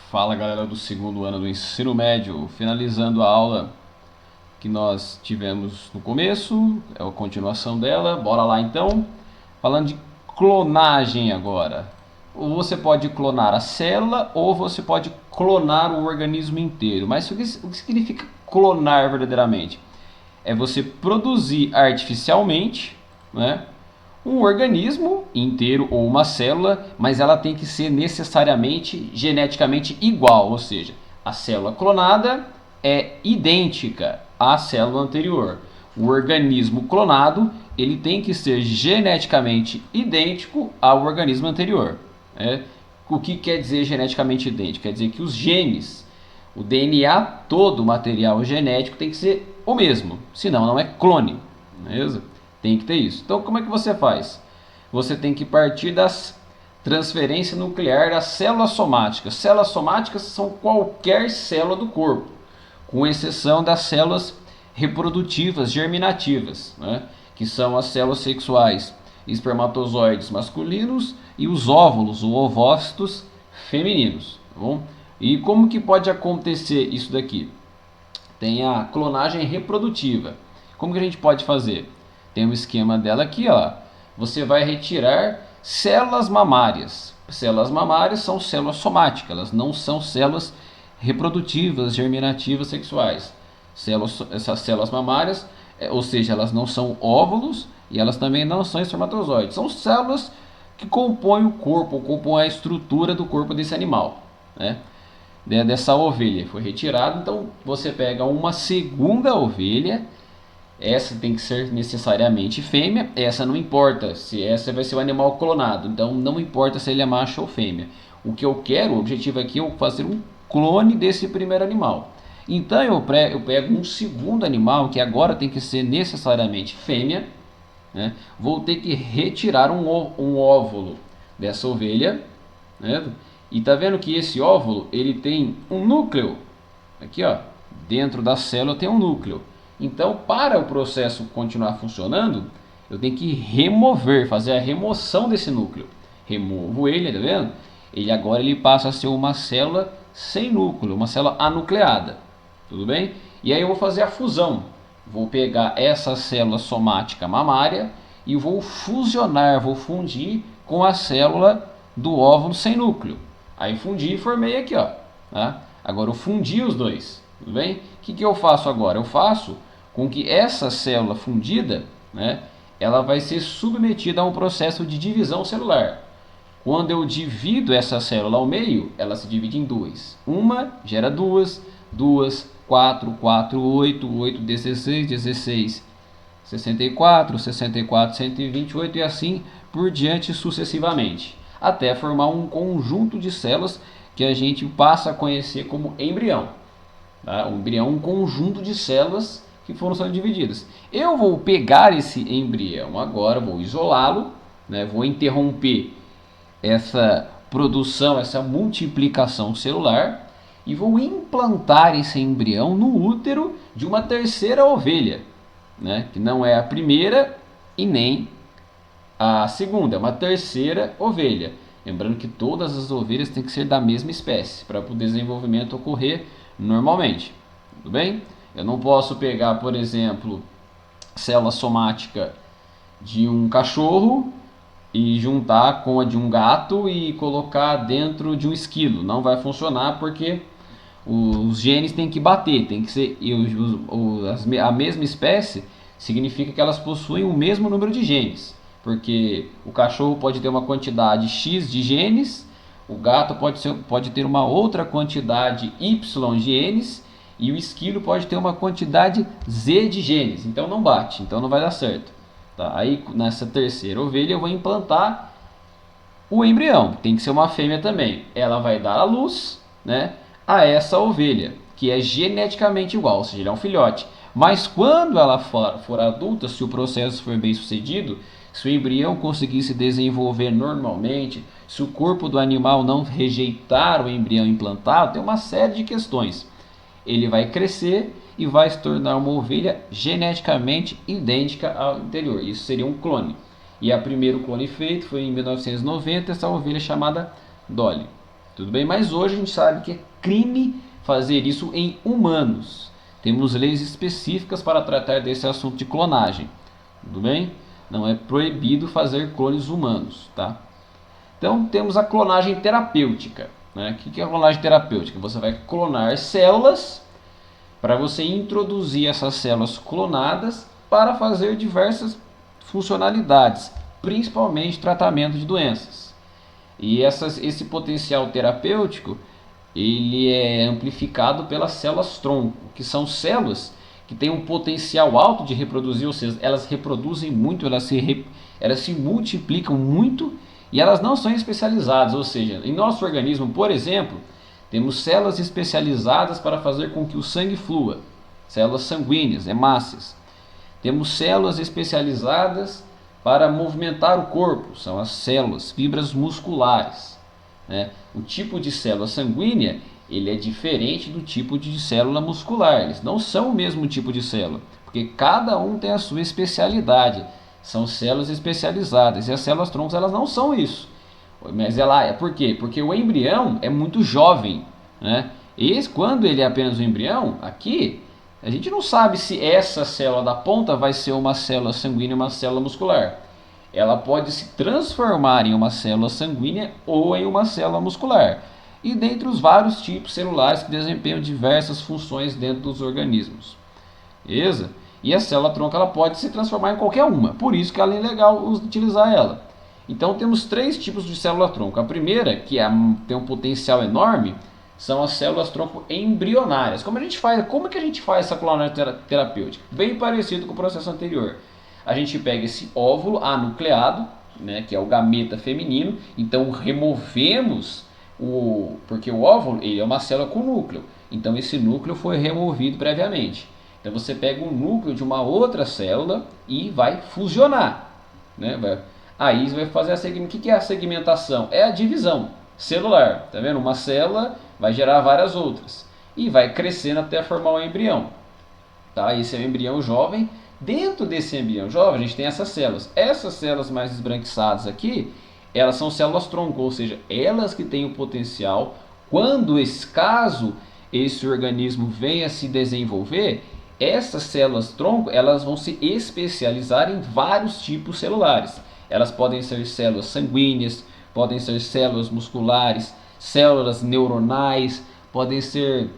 Fala galera do segundo ano do ensino médio, finalizando a aula que nós tivemos no começo, é a continuação dela, bora lá então. Falando de clonagem agora. Ou você pode clonar a célula ou você pode clonar o organismo inteiro. Mas o que significa clonar verdadeiramente? É você produzir artificialmente, né, um organismo inteiro ou uma célula, mas ela tem que ser necessariamente geneticamente igual, ou seja, a célula clonada é idêntica à célula anterior. O organismo clonado ele tem que ser geneticamente idêntico ao organismo anterior. Né? O que quer dizer geneticamente idêntico? Quer dizer que os genes, o DNA, todo o material genético tem que ser o mesmo, senão não é clone, beleza? Tem que ter isso. Então, como é que você faz? Você tem que partir das transferência nuclear das células somáticas. Células somáticas são qualquer célula do corpo, com exceção das células reprodutivas germinativas, né? Que são as células sexuais, espermatozoides masculinos e os óvulos ou ovócitos femininos. Tá bom? E como que pode acontecer isso daqui? Tem a clonagem reprodutiva. Como que a gente pode fazer? Tem um esquema dela aqui, ó. Você vai retirar células mamárias. Células mamárias são células somáticas, elas não são células reprodutivas, germinativas, sexuais. Essas células mamárias, ou seja, elas não são óvulos e elas também não são espermatozoides. São células que compõem o corpo, compõem a estrutura do corpo desse animal, né? Dessa ovelha foi retirado. Então você pega uma segunda ovelha, essa tem que ser necessariamente fêmea, essa não importa se essa vai ser o animal clonado, então não importa se ele é macho ou fêmea. O que eu quero, o objetivo aqui é fazer um clone desse primeiro animal. Então eu pego um segundo animal que agora tem que ser necessariamente fêmea, né? Vou ter que retirar um óvulo dessa ovelha, né? E tá vendo que esse óvulo ele tem um núcleo aqui, ó, dentro da célula tem um núcleo. Então, para o processo continuar funcionando, eu tenho que remover, fazer a remoção desse núcleo. Removo ele, tá vendo? Ele agora ele passa a ser uma célula sem núcleo, uma célula anucleada. Tudo bem? E aí eu vou fazer a fusão. Vou pegar essa célula somática mamária e vou fusionar, vou fundir com a célula do óvulo sem núcleo. Aí fundi e formei aqui, ó. Tá? Agora eu fundi os dois. Tudo bem? O que eu faço agora? Eu faço com que essa célula fundida, né, ela vai ser submetida a um processo de divisão celular. Quando eu divido essa célula ao meio, ela se divide em duas. Uma gera duas, duas, 4, 4, 8, 8, 16, 16, 64, 64, 128 e assim por diante sucessivamente, até formar um conjunto de células que a gente passa a conhecer como embrião. Tá? O embrião é um conjunto de células que foram sendo divididas. Eu vou pegar esse embrião agora, vou isolá-lo, né? Vou interromper essa produção, essa multiplicação celular e vou implantar esse embrião no útero de uma terceira ovelha, né? Que não é a primeira e nem a segunda, é uma terceira ovelha. Lembrando que todas as ovelhas têm que ser da mesma espécie para o desenvolvimento ocorrer normalmente. Tudo bem? Eu não posso pegar, por exemplo, célula somática de um cachorro e juntar com a de um gato e colocar dentro de um esquilo. Não vai funcionar porque os genes têm que bater, tem que ser a mesma espécie, significa que elas possuem o mesmo número de genes, porque o cachorro pode ter uma quantidade X de genes, o gato pode ter uma outra quantidade Y de genes e o esquilo pode ter uma quantidade Z de genes, então não bate, então não vai dar certo. Tá? Aí nessa terceira ovelha eu vou implantar o embrião, tem que ser uma fêmea também, ela vai dar à luz, né, a essa ovelha, que é geneticamente igual, ou seja, ele é um filhote. Mas quando ela for adulta, se o processo for bem sucedido, se o embrião conseguir se desenvolver normalmente, se o corpo do animal não rejeitar o embrião implantado, tem uma série de questões. Ele vai crescer e vai se tornar uma ovelha geneticamente idêntica ao anterior. Isso seria um clone. E o primeiro clone feito foi em 1990, essa ovelha chamada Dolly. Tudo bem? Mas hoje a gente sabe que é crime fazer isso em humanos. Temos leis específicas para tratar desse assunto de clonagem. Tudo bem? Não é proibido fazer clones humanos, tá? Então temos a clonagem terapêutica, né? O que é a clonagem terapêutica? Você vai clonar células para você introduzir essas células clonadas para fazer diversas funcionalidades, principalmente tratamento de doenças. E esse potencial terapêutico ele é amplificado pelas células tronco, que são células que têm um potencial alto de reproduzir, ou seja, elas reproduzem muito, elas se multiplicam muito e elas não são especializadas, ou seja, em nosso organismo, por exemplo, temos células especializadas para fazer com que o sangue flua, células sanguíneas, hemácias. Temos células especializadas para movimentar o corpo, são as células, fibras musculares, né? O tipo de célula sanguínea ele é diferente do tipo de célula muscular, eles não são o mesmo tipo de célula, porque cada um tem a sua especialidade, são células especializadas, e as células troncos elas não são isso. Mas ela é por quê? Porque o embrião é muito jovem, né? E quando ele é apenas um embrião, aqui a gente não sabe se essa célula da ponta vai ser uma célula sanguínea ou uma célula muscular. Ela pode se transformar em uma célula sanguínea ou em uma célula muscular. E dentre os vários tipos celulares que desempenham diversas funções dentro dos organismos. Beleza? E a célula tronco ela pode se transformar em qualquer uma. Por isso que ela é legal utilizar ela. Então temos três tipos de célula tronco. A primeira, que tem um potencial enorme, são as células tronco embrionárias. Como é que a gente faz essa clonagem terapêutica? Bem parecido com o processo anterior. A gente pega esse óvulo anucleado, né, que é o gameta feminino, então removemos porque o óvulo ele é uma célula com núcleo. Então esse núcleo foi removido previamente. Então você pega um núcleo de uma outra célula e vai fusionar, né? Aí você vai fazer a segmentação. O que é a segmentação? É a divisão celular. Tá vendo? Uma célula vai gerar várias outras e vai crescendo até formar um embrião. Tá? Esse é o embrião jovem. Dentro desse embrião jovem a gente tem essas células. Essas células mais esbranquiçadas aqui, elas são células tronco, ou seja, elas que têm o potencial, quando caso esse organismo venha a se desenvolver, essas células tronco elas vão se especializar em vários tipos celulares. Elas podem ser células sanguíneas, podem ser células musculares, células neuronais, podem ser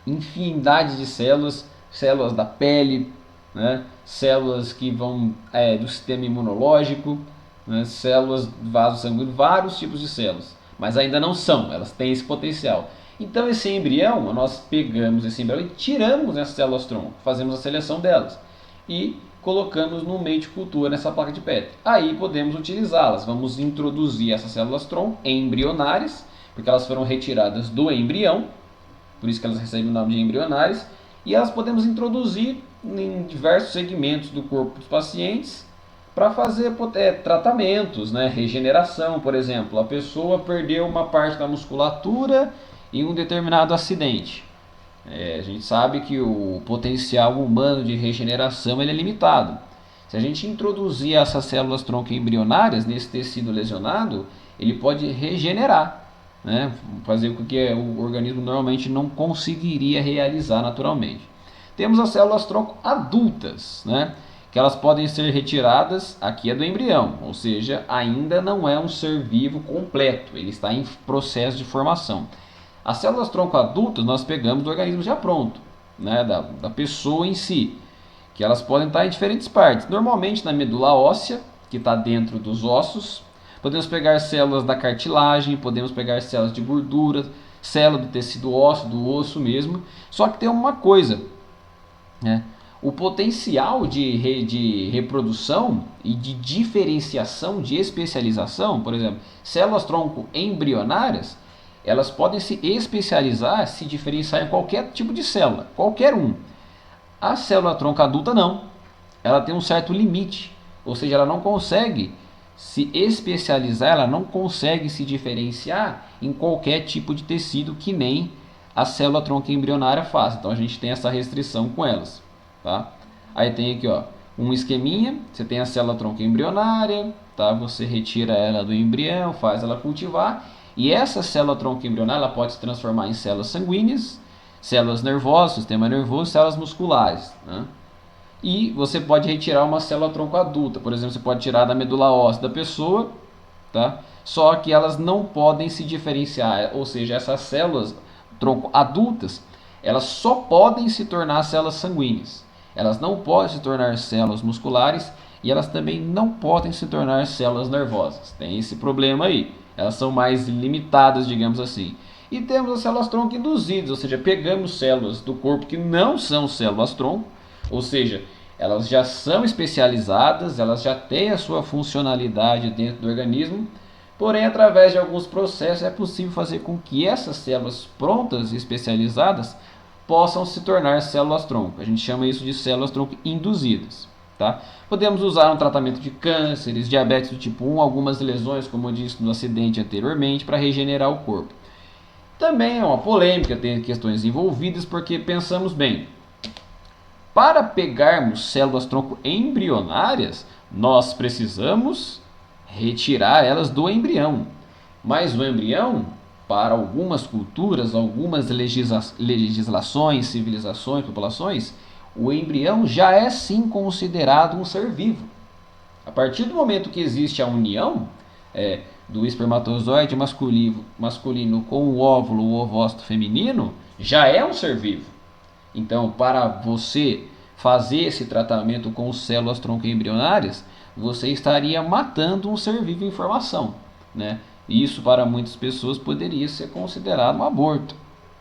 infinidade de células, células da pele, né? Células que vão do sistema imunológico, né? Células do vaso sanguíneo, vários tipos de células, mas ainda não são, elas têm esse potencial. Então esse embrião, nós pegamos esse embrião e tiramos essas células tronco, fazemos a seleção delas e colocamos no meio de cultura nessa placa de Petri. Aí podemos utilizá-las. Vamos introduzir essas células tronco embrionárias, porque elas foram retiradas do embrião, por isso que elas recebem o nome de embrionárias, e elas podemos introduzir em diversos segmentos do corpo dos pacientes para fazer tratamentos, né? Regeneração, por exemplo. A pessoa perdeu uma parte da musculatura em um determinado acidente. A gente sabe que o potencial humano de regeneração ele é limitado. Se a gente introduzir essas células tronco embrionárias nesse tecido lesionado, ele pode regenerar, né? Fazer o que o organismo normalmente não conseguiria realizar naturalmente. Temos as células tronco adultas, né? Que elas podem ser retiradas, aqui é do embrião, ou seja, ainda não é um ser vivo completo, ele está em processo de formação. As células tronco adultas nós pegamos do organismo já pronto, né, da pessoa em si, que elas podem estar em diferentes partes, normalmente na medula óssea, que está dentro dos ossos. Podemos pegar células da cartilagem, podemos pegar células de gordura, célula do tecido ósseo, do osso mesmo. Só que tem uma coisa, né? O potencial de reprodução e de diferenciação, de especialização, por exemplo, células tronco embrionárias, elas podem se especializar, se diferenciar em qualquer tipo de célula, qualquer um. A célula tronco adulta não, ela tem um certo limite, ou seja, ela não consegue se especializar, ela não consegue se diferenciar em qualquer tipo de tecido que nem a célula tronco embrionária faz. Então a gente tem essa restrição com elas, tá? Aí tem aqui, ó, um esqueminha, você tem a célula tronco embrionária, tá? Você retira ela do embrião, faz ela cultivar E essa célula-tronco embrionária ela pode se transformar em células sanguíneas, células nervosas, sistema nervoso, células musculares, né? E você pode retirar uma célula-tronco adulta, por exemplo, você pode tirar da medula óssea da pessoa, tá? Só que elas não podem se diferenciar, ou seja, essas células tronco adultas, elas só podem se tornar células sanguíneas. Elas não podem se tornar células musculares e elas também não podem se tornar células nervosas. Tem esse problema aí. Elas são mais limitadas, digamos assim. E temos as células tronco induzidas, ou seja, pegamos células do corpo que não são células tronco, ou seja, elas já são especializadas, elas já têm a sua funcionalidade dentro do organismo, porém, através de alguns processos é possível fazer com que essas células prontas e especializadas possam se tornar células-tronco. A gente chama isso de células-tronco induzidas. Tá? Podemos usar um tratamento de cânceres, diabetes do tipo 1, algumas lesões, como eu disse no acidente anteriormente, para regenerar o corpo. Também é uma polêmica, tem questões envolvidas, porque pensamos bem, para pegarmos células-tronco embrionárias, nós precisamos retirar elas do embrião. Mas o embrião, para algumas culturas, algumas legislações, civilizações, populações, o embrião já é sim considerado um ser vivo. A partir do momento que existe a união do espermatozoide masculino com o óvulo, o ovócito feminino, já é um ser vivo. Então, para você fazer esse tratamento com células tronco embrionárias, você estaria matando um ser vivo em formação, né? Isso para muitas pessoas poderia ser considerado um aborto,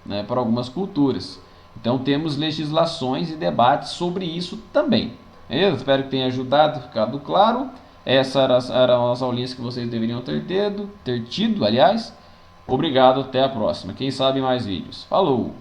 né? Para algumas culturas. Então temos legislações e debates sobre isso também. Eu espero que tenha ajudado, ficado claro. Essas eram as aulinhas que vocês deveriam ter tido, aliás. Obrigado, até a próxima. Quem sabe mais vídeos. Falou!